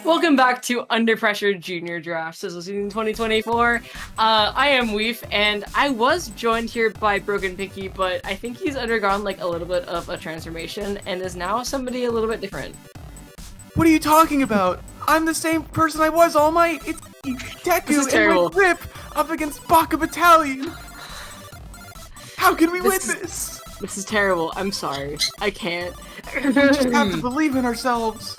Welcome back to Under Pressure Junior Drafts. This is season 2024. I am Weef, and I was joined here by Broken Pinky, but I think he's undergone like a little bit of a transformation and is now somebody a little bit different. What are you talking about? I'm the same person I was all night. It's Deku and my grip up against Baka Battalion. How can we win this? This is terrible. I'm sorry. I can't. We just have to believe in ourselves.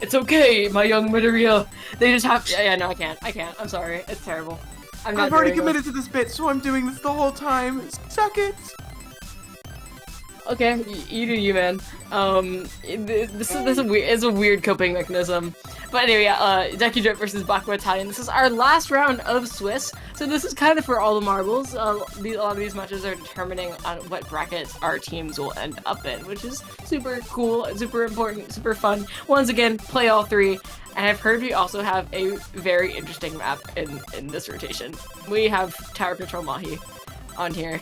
It's okay, my young Midoriya. They just have. Yeah, no, I can't. I'm sorry. It's terrible. I've already committed to this bit, so I'm doing this the whole time. Suck it. Okay, you do you, man. This is a weird coping mechanism. But anyway, Deku Drip versus Baka Battalion. This is our last round of Swiss, so this is kind of for all the marbles. A lot of these matches are determining on what brackets our teams will end up in, which is super cool, super important, super fun. Once again, play all three. And I've heard we also have a very interesting map in this rotation. We have Tower Control Mahi on here.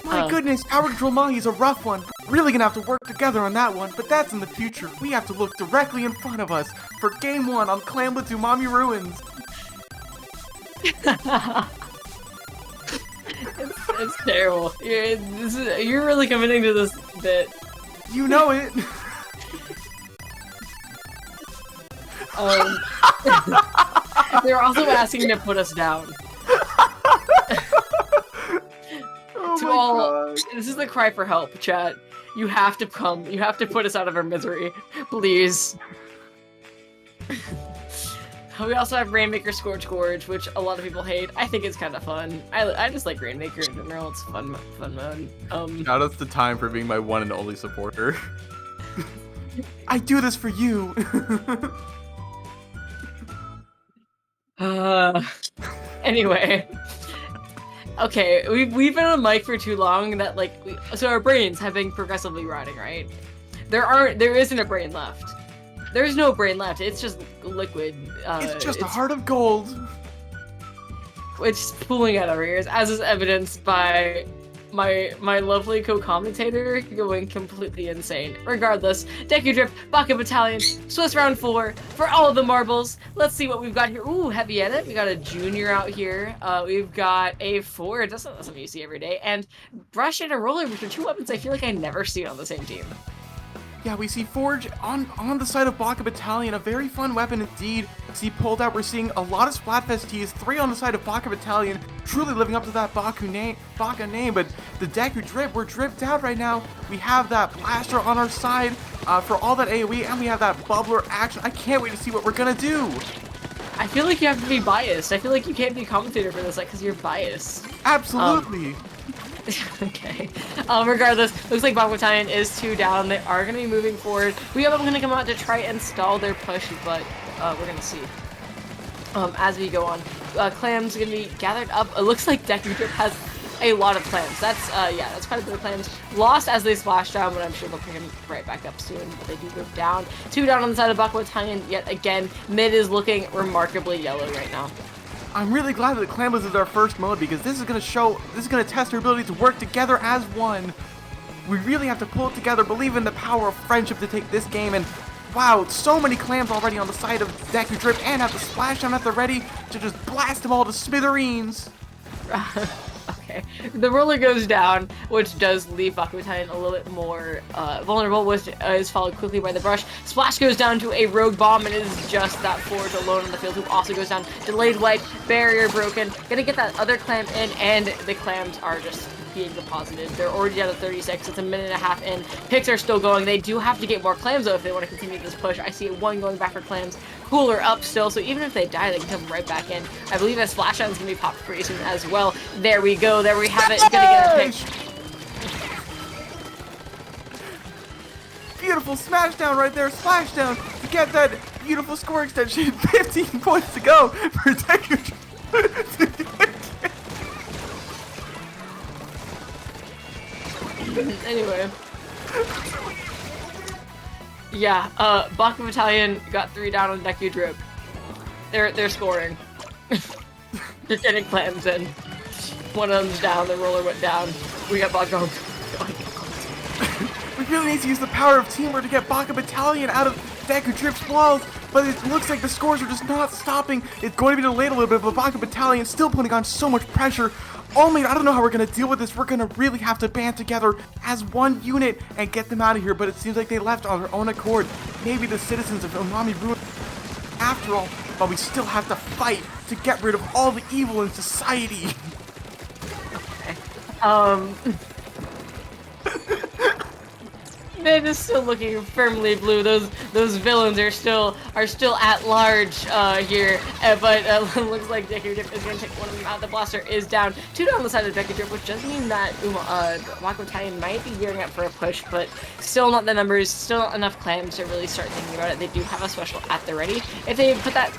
My goodness, Tower Control Mahi is a rough one. We're really gonna have to work together on that one, but that's in the future. We have to look directly in front of us for Game 1 on Clamlet to Mommy Ruins. it's terrible. You're really committing to this bit. You know it. They're also asking to put us down. This is the cry for help, chat. You have to come. You have to put us out of our misery, please. We also have Rainmaker Scorch Gorge, which a lot of people hate. I think it's kind of fun. I just like Rainmaker in general. It's fun mode. Now that's the time for being my one and only supporter. I do this for you. Anyway. Okay, we've been on mic for too long that so our brains have been progressively rotting, right? There isn't a brain left. There's no brain left. It's just liquid. It's just a heart of gold. It's pooling out of our ears, as is evidenced by my lovely co-commentator going completely insane. Regardless, Deku Drip, Baka Battalion, Swiss round 4 for all of the marbles. Let's see what we've got here. Ooh, heavy edit. We got a junior out here. We've got a Forge. That's not something you see every day. And Brush and a Roller, which are two weapons I feel like I never see on the same team. Yeah, we see Forge on the side of Baka Battalion, a very fun weapon indeed. See pulled out, we're seeing a lot of Splatfest tees, 3 on the side of Baka Battalion, truly living up to that Baka name, but the Deku Drip, we're dripped out right now. We have that Blaster on our side for all that AoE, and we have that Bubbler action. I can't wait to see what we're gonna do. I feel like you have to be biased. I feel like you can't be a commentator for this, because you're biased. Absolutely. Okay. Regardless, looks like Baka Battalion is 2 down. They are going to be moving forward. We have them going to come out to try and stall their push, but we're going to see as we go on. Clams going to be gathered up. It looks like Deku Drip has a lot of clams. That's quite a bit of clams. Lost as they splash down, but I'm sure they'll pick him right back up soon. But they do go down. 2 down on the side of Baka Battalion yet again. Mid is looking remarkably yellow right now. I'm really glad that Clambless is our first mode because this is going to test our ability to work together as one. We really have to pull it together, believe in the power of friendship to take this game, and wow, so many clams already on the side of Deku Drip and have the splash down at the ready to just blast them all to smithereens. Okay, the roller goes down, which does leave Baka Battalion a little bit more vulnerable, which is followed quickly by the Brush. Splash goes down to a Rogue Bomb, and it is just that Forge alone on the field who also goes down. Delayed Wipe, barrier broken, gonna get that other clam in, and the clams are just being deposited. They're already down to 36, it's a minute and a half in. Picks are still going. They do have to get more clams though if they want to continue this push. I see one going back for clams. Cooler up still, so even if they die, they can come right back in. I believe that Splash Down is going to be popped pretty soon as well. There we go, there we have it. Gonna get a pick. Beautiful smash down right there, splash down to get that beautiful score extension. 15 points to go for Deku. Anyway. Yeah, Baka Battalion got 3 down on Deku Drip. They're scoring. They're getting clams in. One of them's down, the roller went down. We got Baka. really needs to use the power of teamwork to get Baka Battalion out of Deku Drip's walls, but it looks like the scores are just not stopping. It's going to be delayed a little bit, but Baka Battalion still putting on so much pressure. Only, I don't know how we're going to deal with this. We're going to really have to band together as one unit and get them out of here, but it seems like they left on their own accord. Maybe the citizens of Umami Ruin after all, but we still have to fight to get rid of all the evil in society. They're just still looking firmly blue. Those villains are still at large here, but looks like Deku Drip is going to take one of them out. The blaster is down, 2 down the side of Deku Drip, which does mean that Wako Battalion might be gearing up for a push, but still not the numbers, still not enough clans to really start thinking about it. They do have a special at the ready. If they put that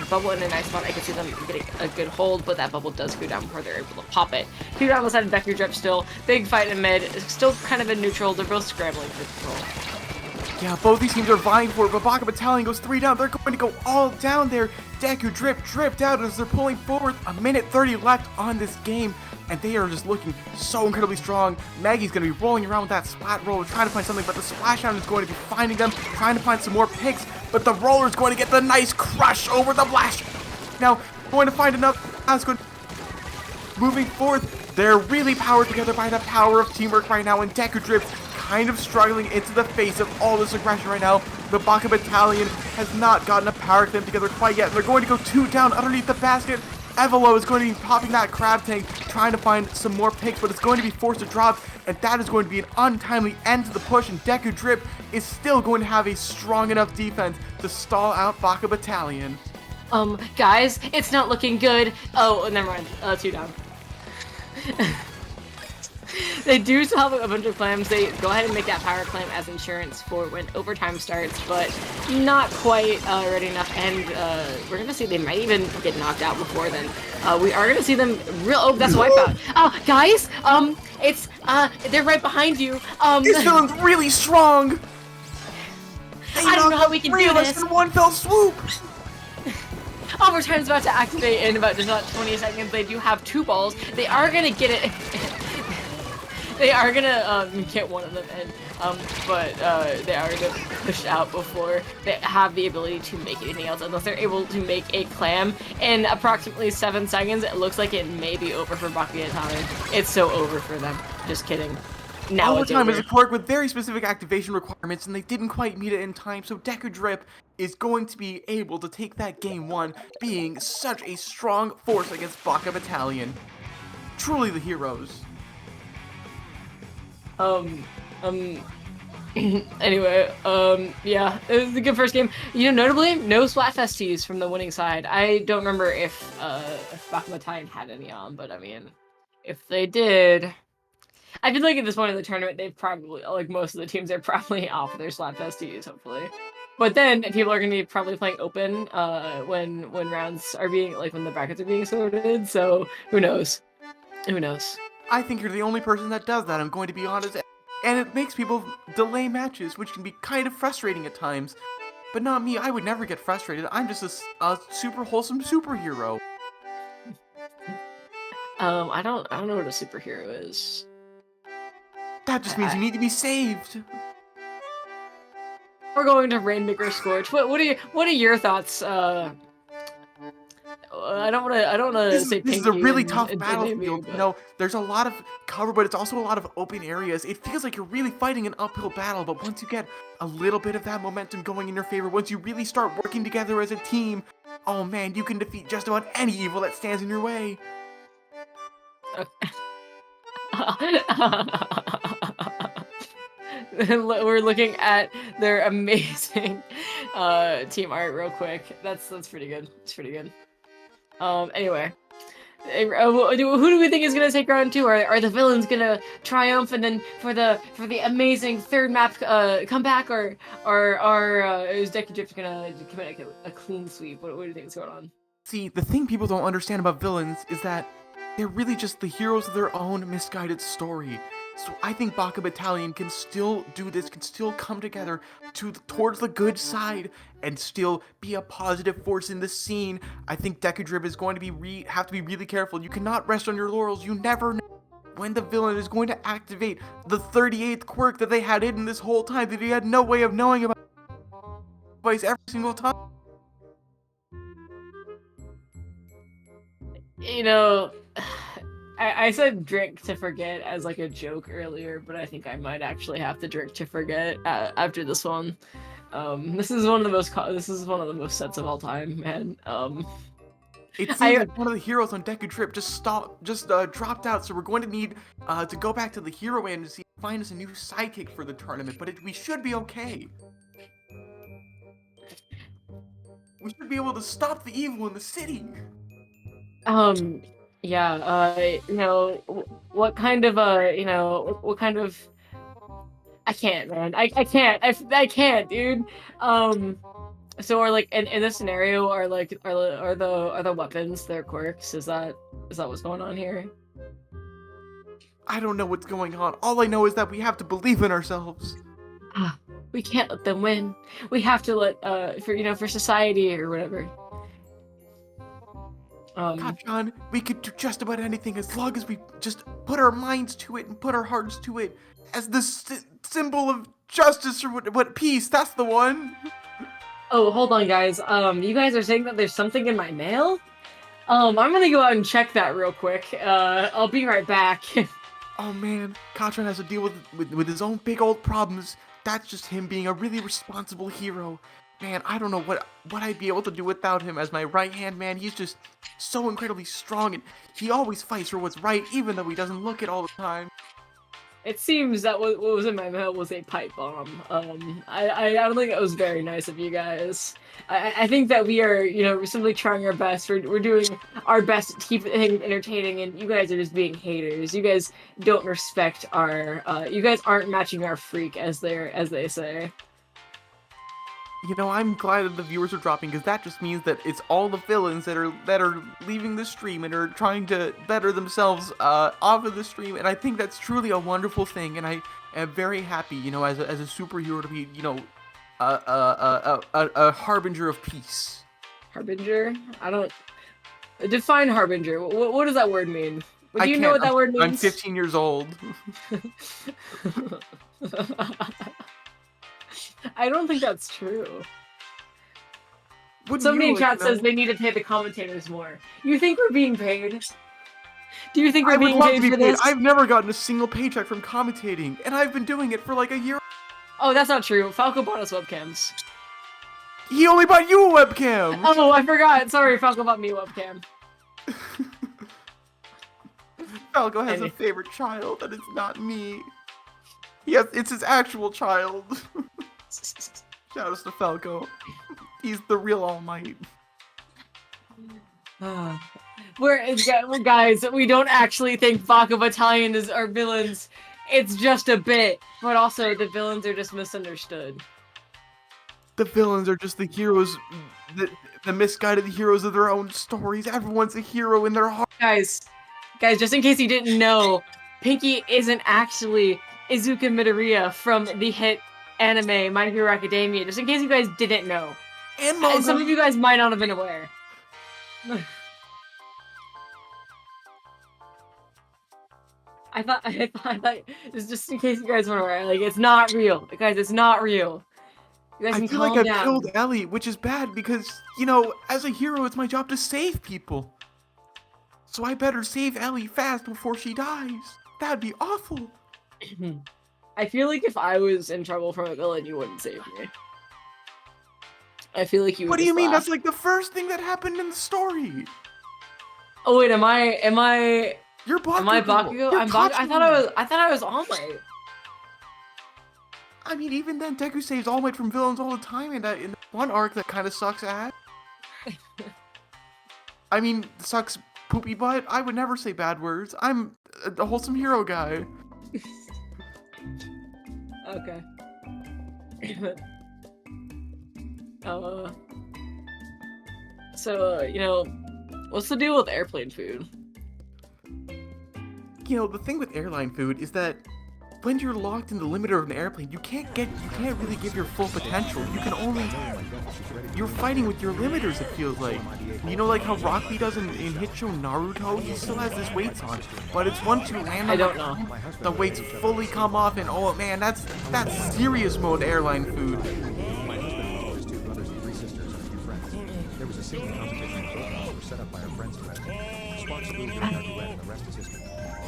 bubble in a nice spot, I can see them getting a good hold, but that bubble does go down before they're able to pop it. 2 down the side of Deku Drip still. Big fight in mid, still kind of in neutral. They're both scrambling. Yeah, both these teams are vying for it, but Baka Battalion goes 3 down. They're going to go all down there. Deku Drip dripped out as they're pulling forward. A minute 30 left on this game, and they are just looking so incredibly strong. Maggie's going to be rolling around with that splat roller, trying to find something, but the Splashdown is going to be finding them, trying to find some more picks, but the roller is going to get the nice crush over the blast. Now, going to find another. Moving forward, they're really powered together by the power of teamwork right now, and Deku Drip kind of struggling into the face of all this aggression right now. The Baka Battalion has not gotten a power clamp together quite yet, and they're going to go 2 down underneath the basket. Evelo is going to be popping that crab tank, trying to find some more picks, but it's going to be forced to drop, and that is going to be an untimely end to the push, and Deku Drip is still going to have a strong enough defense to stall out Baka Battalion. Guys, it's not looking good. Oh, never mind. 2 down. They do still have a bunch of clams. They go ahead and make that power clam as insurance for when overtime starts, but not quite ready enough. And we're gonna see they might even get knocked out before then. We are gonna see them real. Oh, that's a wipeout. Guys, it's they're right behind you. This villain's really strong. I don't know how we can do this in one fell swoop. Overtime's about to activate in about just about 20 seconds. They do have 2 balls. They are gonna get it. They are gonna get one of them in, but they are gonna push out before they have the ability to make anything else, unless they're able to make a clam in approximately 7 seconds. It looks like it may be over for Baka Battalion. It's so over for them. Just kidding. Now it's over. Overtime is a quirk with very specific activation requirements, and they didn't quite meet it in time, so Deku Drip is going to be able to take that game 1, being such a strong force against Baka Battalion. Truly the heroes. Anyway, yeah, it was a good first game. You know, notably, no Splatfest tees from the winning side. I don't remember if Baka Battalion had any on, but I mean, if they did, I feel like at this point in the tournament, they've probably, like most of the teams, are probably off their Splatfest tees, hopefully. But then people are going to be probably playing open when rounds are being, like, when the brackets are being sorted, so who knows? Who knows? I think you're the only person that does that, I'm going to be honest. And it makes people delay matches, which can be kind of frustrating at times. But not me, I would never get frustrated. I'm just a super wholesome superhero. I don't know what a superhero is. That just means you need to be saved. We're going to Rainmaker Scorch. What are your thoughts? I don't want to say this is a really and tough battlefield. but... No, there's a lot of cover, but it's also a lot of open areas. It feels like you're really fighting an uphill battle, but once you get a little bit of that momentum going in your favor, once you really start working together as a team, oh man, you can defeat just about any evil that stands in your way. Okay. We're looking at their amazing team art real quick. That's pretty good. It's pretty good. Anyway, who do we think is gonna take round 2? Are the villains gonna triumph and then for the amazing 3rd map comeback, or is Deku Drip gonna commit a clean sweep? What do you think is going on? See, the thing people don't understand about villains is that they're really just the heroes of their own misguided story. So I think Baka Battalion can still do this, can still come together towards the good side and still be a positive force in the scene. I think Deku Drip is going to have to be really careful. You cannot rest on your laurels. You never know when the villain is going to activate the 38th quirk that they had hidden this whole time that he had no way of knowing about every single time. You know, I said drink to forget as like a joke earlier, but I think I might actually have to drink to forget after this one. This is one of the most sets of all time, man. It seems I like one of the heroes on Deku Trip just dropped out, so we're going to need to go back to the hero end to find us a new sidekick for the tournament. But we should be okay. We should be able to stop the evil in the city. Yeah, you know, what kind of what kind of I can't, man. I can't. I can't, dude. So are like in this scenario are the weapons their quirks? Is that what's going on here? I don't know what's going on. All I know is that we have to believe in ourselves. We can't let them win. We have to let for society or whatever. God, John, we could do just about anything as long as we just put our minds to it and put our hearts to it as the symbol of justice or what peace. That's the one. Oh, hold on, guys. You guys are saying that there's something in my mail? I'm gonna go out and check that real quick. I'll be right back. Oh man, Katran has to deal with his own big old problems. That's just him being a really responsible hero. Man, I don't know what I'd be able to do without him as my right-hand man. He's just so incredibly strong, and he always fights for what's right, even though he doesn't look it all the time. It seems that what was in my mail was a pipe bomb. I don't think that was very nice of you guys. I think that we are, we're simply trying our best. We're doing our best to keep things entertaining, and you guys are just being haters. You guys don't respect our. You guys aren't matching our freak, as they say. I'm glad that the viewers are dropping, because that just means that it's all the villains that are leaving the stream and are trying to better themselves off of the stream, and I think that's truly a wonderful thing, and I am very happy, as a superhero to be, a harbinger of peace. Harbinger? I don't define harbinger. What does that word mean? Do you know what that word means? I'm 15 years old. I don't think that's true. Wouldn't Somebody in you chat says they need to pay the commentators more. You think we're being paid? Do you think we're being paid for this? I've never gotten a single paycheck from commentating, and I've been doing it for like a year. Oh, that's not true. Falco bought us webcams. He only bought you a webcam! Oh, I forgot. Sorry, Falco bought me a webcam. Falco has a favorite child, and it's not me. Yes, it's his actual child. Shout out to Falco. He's the real All Might. Guys, we don't actually think Falco Battalion is our villains. It's just a bit. But also, the villains are just misunderstood. The villains are just the heroes, the misguided heroes of their own stories. Everyone's a hero in their heart. Guys, just in case you didn't know, Pinky isn't actually Izuka Midoriya from the hit anime My Hero Academia, just in case you guys didn't know. And some of you guys might not have been aware. I thought, just in case you guys weren't aware, like, it's not real. Guys, it's not real. You guys can feel like calm I've down. killed Ellie, which is bad because, as a hero, it's my job to save people. So I better save Ellie fast before she dies. That'd be awful. I feel like if I was in trouble from a villain, you wouldn't save me. I feel like you would. What do you mean? Laugh. That's like the first thing that happened in the story. Oh wait, am I? You're Bakugo. Am I Bakugo? I'm Bakugo. I thought I was All Might. I mean, even then, Deku saves All Might from villains all the time in that one arc that kind of sucks ass. I mean, sucks poopy butt. I would never say bad words. I'm a wholesome hero guy. Okay. So, what's the deal with airplane food? The thing with airline food is that when you're locked in the limiter of an airplane, you can't really give your full potential. You can only, you're fighting with your limiters, it feels like. You know, like how Rock Lee does in Hitsho Naruto? He still has his weights on, but it's once you land on the weights fully come off, and oh man, that's serious mode airline food. My husband, his 2 brothers and 3 sisters, and a few friends. There was a singing competition and were set up by our friends to wrestling. Sparks flew during our duet, and the rest is history.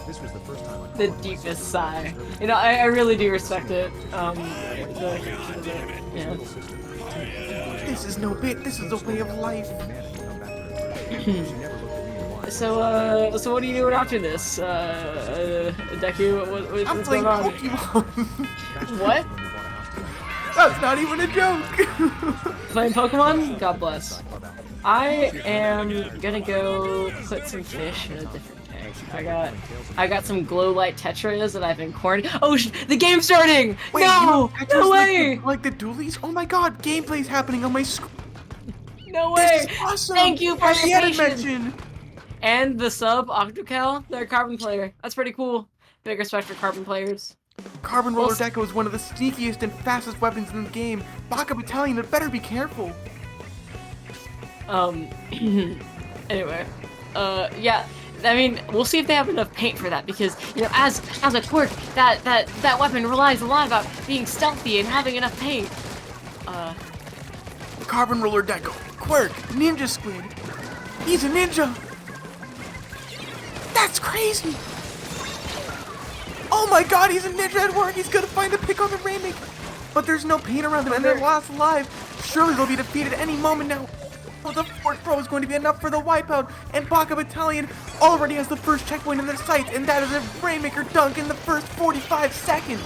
This was the first time I The deepest sigh. You know, I really do respect it. Yeah. This is no bit. This is a way of life. So what are you doing after this? Deku, what's I'm playing going on? Pokemon. What? That's not even a joke. Playing Pokemon? God bless. I am gonna go put some fish in a different tank. I got some glow light tetras that I've been cornered. Oh, the game's starting! Wait, No! No way! Like the dualies? Oh my god, gameplay's happening on my screen. No way! This is awesome. Thank you for your patience. mention. And the sub, Octocal, they're a carbon player. That's pretty cool. Big respect for carbon players. Carbon Roller Deku is one of the sneakiest and fastest weapons in the game. Baka Battalion had better be careful. Anyway. Yeah. I mean, we'll see if they have enough paint for that, because, you know, as a quirk, that weapon relies a lot about being stealthy and having enough paint. Carbon Roller Deku, quirk, ninja squid. He's a ninja. That's crazy. Oh my god, he's a ninja at work. He's gonna find a pick on the Rainmaker. But there's no paint around them, and they're lost alive. Surely they'll be defeated any moment now. Oh, the fourth pro is going to be enough for the wipeout, and Baka Battalion already has the first checkpoint in their sights, and that is a Rainmaker dunk in the first 45 seconds.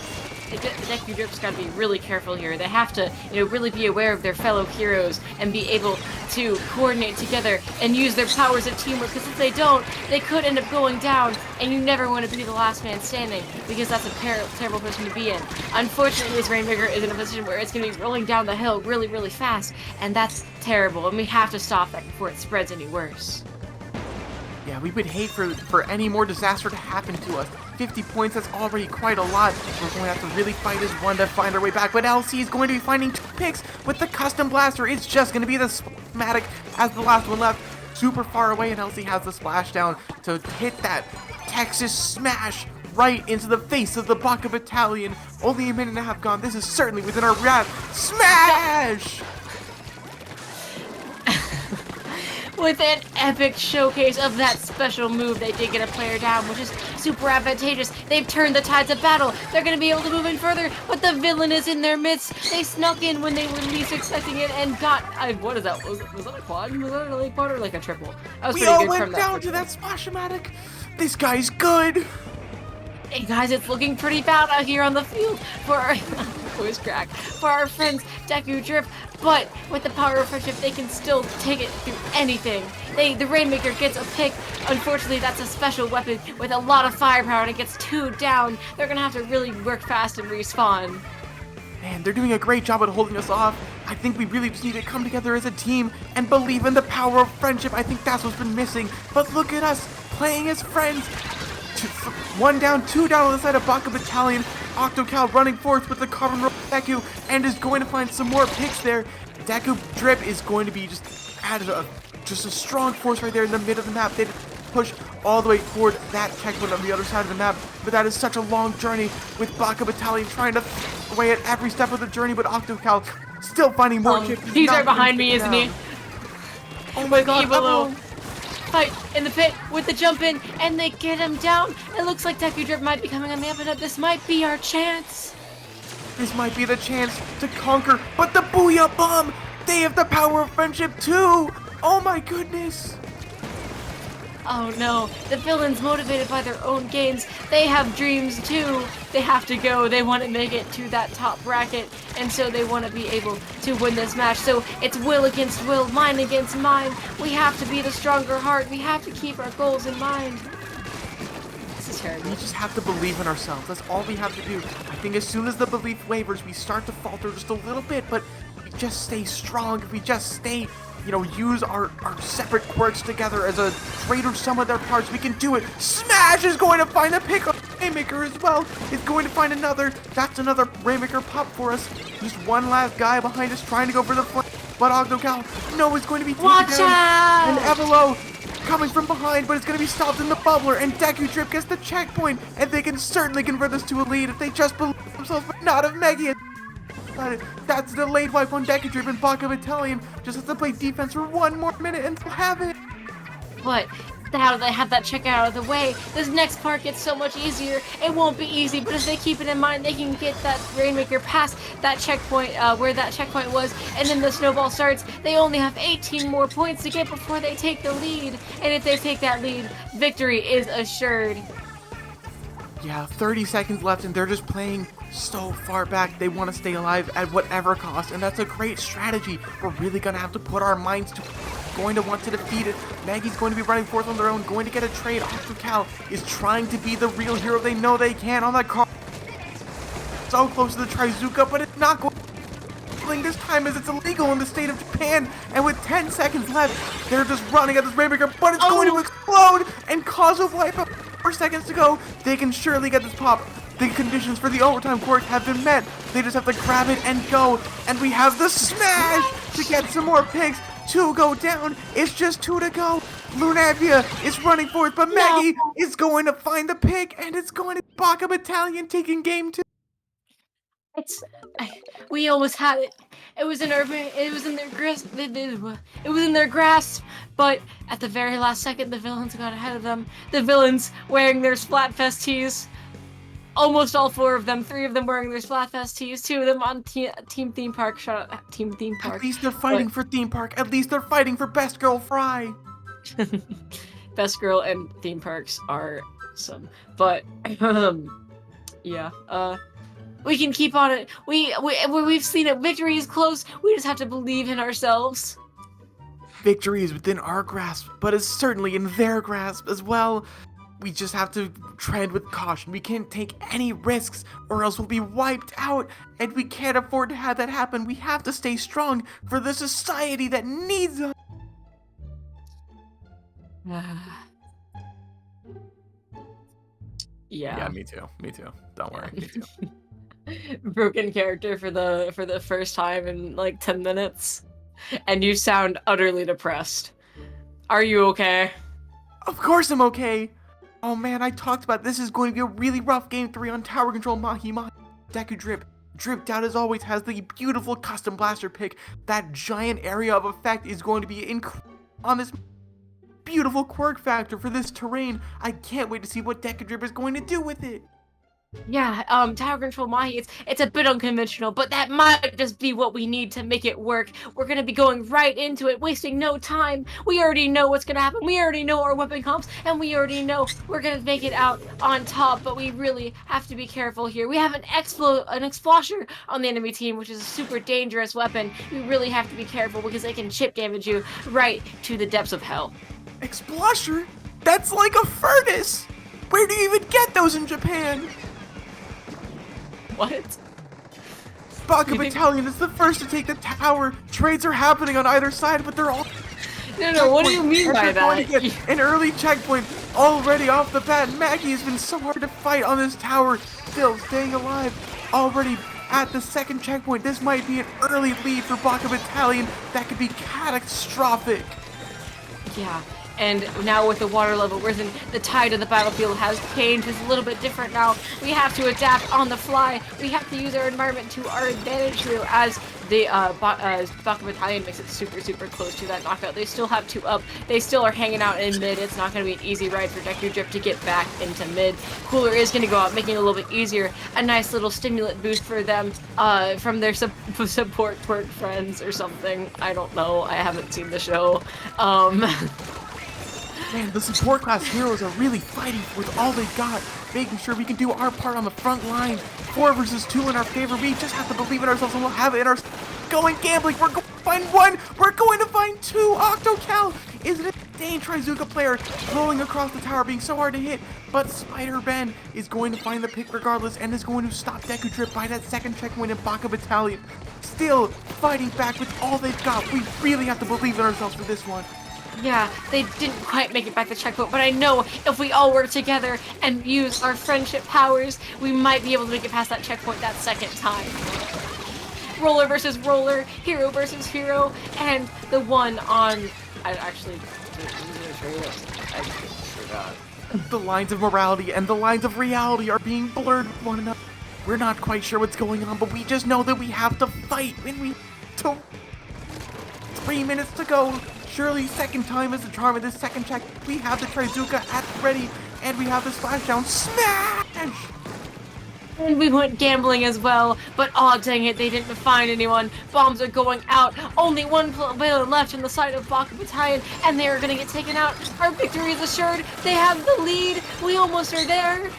The Deku Drip's gotta be really careful here. They have to, you know, really be aware of their fellow heroes and be able to coordinate together and use their powers of teamwork, because if they don't, they could end up going down, and you never want to be the last man standing, because that's a terrible position to be in. Unfortunately, this Rainmaker is in a position where it's gonna be rolling down the hill really, really fast, and that's terrible, and we have to stop that before it spreads any worse. Yeah, we would hate for any more disaster to happen to us. 50 points, that's already quite a lot. We're going to have to really fight as one to find our way back. But LC is going to be finding 2 picks with the custom blaster. It's just going to be the Splashmatic as the last one left. Super far away, and LC has the splashdown to hit that Texas smash right into the face of the Baka Battalion. Only a minute and a half gone. This is certainly within our grasp. Smash! With an epic showcase of that special move, they did get a player down, which is super advantageous. They've turned the tides of battle. They're going to be able to move in further, but the villain is in their midst. They snuck in when they were least expecting it and got... what is that? Was that a quad? Was that a late quad or like a triple? That was we pretty all good went from down to that Splashmatic. This guy's good. Hey guys, it's looking pretty bad out here on the field for our... voice crack. For our friends, Deku Drip. But with the power of friendship, they can still take it through anything. The Rainmaker gets a pick. Unfortunately, that's a special weapon with a lot of firepower, and it gets 2 down. They're gonna have to really work fast and respawn. Man, they're doing a great job at holding us off. I think we really just need to come together as a team and believe in the power of friendship. I think that's what's been missing. But look at us, playing as friends. 1 down, 2 down on the side of Baka Battalion. Octocal running forth with the Carbon Roller Deku and is going to find some more picks there. Deku Drip is going to be just a strong force right there in the mid of the map. They push all the way toward that checkpoint on the other side of the map, but that is such a long journey with Baka Battalion trying to away at every step of the journey, but Octocal still finding more chips. He's right behind me, isn't he? Oh my god, Evil fight in the pit with the jump in, and they get him down. It looks like Deku Drip might be coming on the up and up. This might be our chance. This might be the chance to conquer, but the Booyah Bomb! They have the power of friendship too! Oh my goodness! Oh no, the villain's motivated by their own gains. They have dreams too. They have to go. They want to make it to that top bracket, and so they want to be able to win this match. So it's will against will, mine against mine. We have to be the stronger heart. We have to keep our goals in mind. This is terrible. We just have to believe in ourselves. That's all we have to do. I think as soon as the belief wavers, we start to falter just a little bit, but if we just stay strong, if we just stay, use our separate quirks together as a greater sum of their parts, we can do it. Smash is going to find a pick. Rainmaker as well is going to find another. That's another Rainmaker pop for us. Just one last guy behind us trying to go for the flame. But Octocal, no, is going to be taken Watch down. out! And Evelo coming from behind, but it's going to be stopped in the bubbler. And Deku Drip gets the checkpoint. And they can certainly convert this to a lead if they just believe themselves, but not if Maggie. That's a delayed wipe on Deku Drip, and Baka Battalion just has to play defense for 1 more minute and they'll have it. But now they have that check out of the way, this next part gets so much easier. It won't be easy, but if they keep it in mind, they can get that Rainmaker past that checkpoint, where that checkpoint was, and then the snowball starts. They only have 18 more points to get before they take the lead, and if they take that lead, victory is assured. Yeah, 30 seconds left, and they're just playing so far back. They want to stay alive at whatever cost, and that's a great strategy. We're really going to have to put our minds to going to want to defeat it. Maggie's going to be running forth on their own, going to get a trade. Octocal is trying to be the real hero. They know they can on that car. So close to the Trizuka, but it's not going this time as it's illegal in the state of Japan. And with 10 seconds left, they're just running at this Rainmaker, but it's going to explode and cause a wipeout. 4 seconds to go. They can surely get this pop. The conditions for the overtime quirk have been met. They just have to grab it and go. And we have the smash to get some more picks. 2 go down. It's just 2 to go. Lunavia is running forth, but Maggie is going to find the pick, and it's going to Baka Battalion taking game 2. We almost had it. It was in their grasp. It was in their grasp. But at the very last second, the villains got ahead of them. The villains wearing their Splatfest tees. Almost all 4 of them. 3 of them wearing their Splatfest tees. 2 of them on Team Theme Park. Shout out Team Theme Park. At least they're fighting for Theme Park. At least they're fighting for Best Girl Fry. Best Girl and Theme Parks are some. But yeah. We can keep on it. We've seen it. Victory is close. We just have to believe in ourselves. Victory is within our grasp, but it's certainly in their grasp as well. We just have to tread with caution. We can't take any risks or else we'll be wiped out, and we can't afford to have that happen. We have to stay strong for the society that needs us. Yeah, me too. Don't worry, me too. Broken character for the first time in like 10 minutes, and you sound utterly depressed. Are you okay? Of course I'm okay. Oh man, I talked about this is going to be a really rough game 3 on tower control. Mahi. Deku Drip. Dripped Out as always has the beautiful custom blaster pick. That giant area of effect is going to be on this beautiful quirk factor for this terrain. I can't wait to see what Deku Drip is going to do with it. Yeah, tower control Mahi, it's a bit unconventional, but that might just be what we need to make it work. We're gonna be going right into it, wasting no time. We already know what's gonna happen. We already know our weapon comps, and we already know we're gonna make it out on top, but we really have to be careful here. We have an Explosher on the enemy team, which is a super dangerous weapon. We really have to be careful because they can chip damage you right to the depths of hell. Explosher? That's like a furnace! Where do you even get those in Japan? What? Baka Battalion is the first to take the tower. Trades are happening on either side, but they're all... No, what do you mean by that? An early checkpoint already off the bat. Maggie has been so hard to fight on this tower, still staying alive. Already at the second checkpoint, this might be an early lead for Baka Battalion that could be catastrophic. Yeah. And now with the water level risen, the tide of the battlefield has changed. It's a little bit different now. We have to adapt on the fly. We have to use our environment to our advantage here as the Baka Battalion makes it super close to that knockout. They still have 2 up. They still are hanging out in mid. It's not going to be an easy ride for Deku Drip to get back into mid. Cooler is going to go out, making it a little bit easier. A nice little stimulant boost for them from their support twerk friends or something. I don't know. I haven't seen the show. Man, the support class heroes are really fighting with all they've got, making sure we can do our part on the front line. 4 versus 2 in our favor. We just have to believe in ourselves and we'll have it in our... Going gambling. We're going to find 1. We're going to find 2. Octocal is an insane Trizuka player rolling across the tower, being so hard to hit. But Spider Ben is going to find the pick regardless and is going to stop Deku Drip by that second checkpoint in Baka Battalion. Still fighting back with all they've got. We really have to believe in ourselves for this one. Yeah, they didn't quite make it back to checkpoint, but I know if we all work together and use our friendship powers, we might be able to make it past that checkpoint that second time. Roller versus roller, hero versus hero, and the one on... I actually... I forgot. The lines of morality and the lines of reality are being blurred with one another. We're not quite sure what's going on, but we just know that we have to fight when we... 3 minutes to go. Surely second time is the charm of this second check. We have the Trizuka at ready, and we have the splashdown. Smash! And we went gambling as well, but aw dang it, they didn't find anyone. Bombs are going out. Only one player left on the side of Baka Battalion, and they are gonna get taken out. Our victory is assured. They have the lead. We almost are there.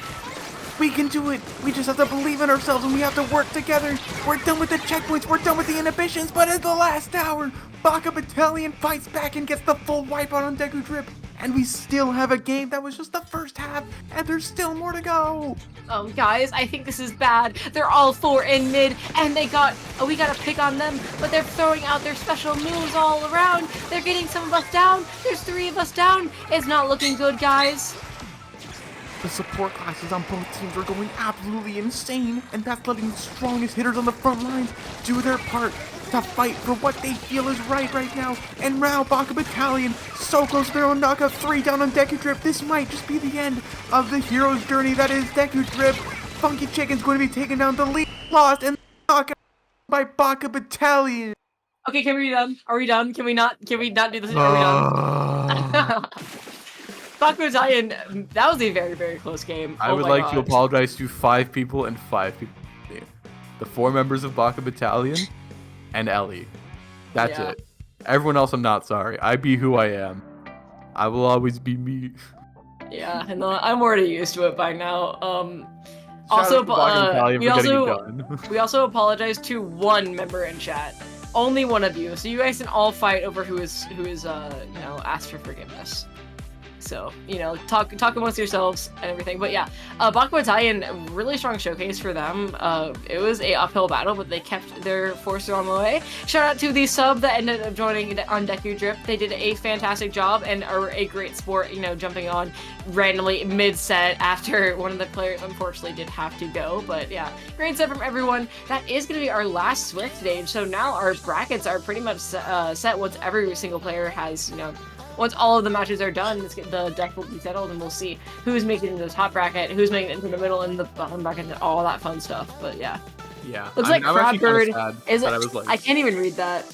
We can do it. We just have to believe in ourselves, and we have to work together. We're done with the checkpoints. We're done with the inhibitions, but at the last hour, Baka Battalion fights back and gets the full wipeout on Deku Drip. And we still have a game that was just the first half, and there's still more to go. Guys, I think this is bad. They're all 4 in mid, and we got a pick on them, but they're throwing out their special moves all around. They're getting some of us down. There's 3 of us down. It's not looking good, guys. The support classes on both teams are going absolutely insane, and that's letting the strongest hitters on the front lines do their part to fight for what they feel is right now. And now Baka Battalion so close to their own knockout, 3 down on Deku Drip. This might just be the end of the hero's journey that is Deku Drip. Funky Chicken's going to be taken down, the lead lost, and knockout by Baka Battalion. Okay, can we be done? Are we done? Can we not do this? Are we done? Baka Battalion, that was a very, very close game. I would like to apologize to 5 people and 5 people. The 4 members of Baka Battalion and Ellie. That's it. Everyone else, I'm not sorry. I be who I am. I will always be me. Yeah, and I'm already used to it by now. We also apologize to 1 member in chat. Only one of you. So you guys can all fight over who is asked for forgiveness. So, talk amongst yourselves and everything. But yeah, Baka Battalion, really strong showcase for them. It was a uphill battle, but they kept their force on the way. Shout out to the sub that ended up joining on Deku Drip. They did a fantastic job and are a great sport, jumping on randomly mid-set after one of the players unfortunately did have to go. But yeah, great set from everyone. That is going to be our last Swift stage. So now our brackets are pretty much set once every single player has, once all of the matches are done, the deck will be settled, and we'll see who's making it into the top bracket, who's making it into the middle, and the bottom bracket, and all that fun stuff. But yeah. Yeah. Looks like Crabbird is. Like, I can't even read that.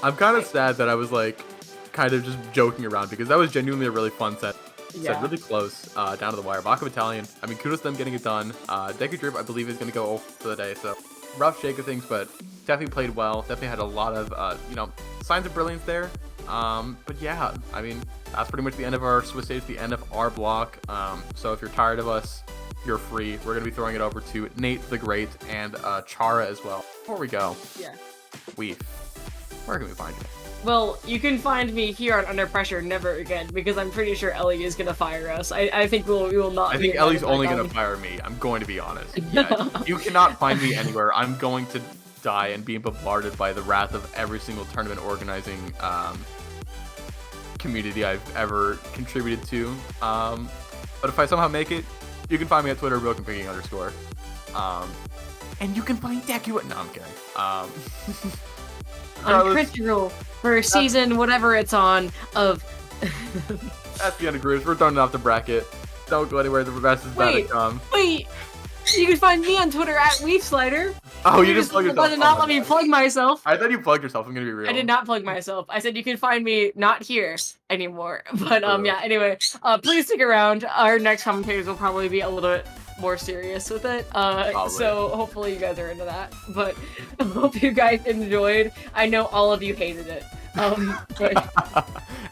I'm kind of sad that I was like, kind of just joking around because that was genuinely a really fun set. Yeah. Set really close, down to the wire. Baka Battalion. I mean, kudos to them getting it done. Deku Drip, I believe, is going to go for the day. So rough shake of things, but definitely played well. Definitely had a lot of, signs of brilliance there. But yeah, I mean, that's pretty much the end of our Swiss stage, the end of our block. So if you're tired of us, you're free. We're going to be throwing it over to Nate the Great and Chara as well. Before we go, where can we find you? Well, you can find me here on Under Pressure Never Again, because I'm pretty sure Ellie is gonna fire us. I think we will not. I think Ellie's only gonna fire me. I'm going to be honest. Yeah, you cannot find me anywhere. I'm going to die and be bombarded by the wrath of every single tournament organizing community I've ever contributed to. But if I somehow make it, you can find me at Twitter, brokenpicking_. And you can find Deku. No, I'm kidding. On Crunchyroll for season whatever it's on of. That's the end of groups. We're throwing it off the bracket. Don't go anywhere. The best is about to come. Wait. You can find me on Twitter at WeefSlider. Oh, you just plugged yourself. Did not let me plug myself. I thought you plugged yourself. I'm gonna be real. I did not plug myself. I said you can find me not here anymore. But yeah. Anyway, please stick around. Our next commentators will probably be a little bit more serious with it. So hopefully you guys are into that. But I hope you guys enjoyed. I know all of you hated it. But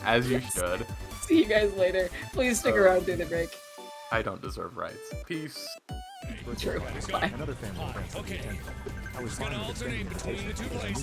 as you should. See you guys later. Please stick around through the break. I don't deserve rights. Peace. True. Bye. Another family friend from the 10th. I was fine with extending the invitation because I knew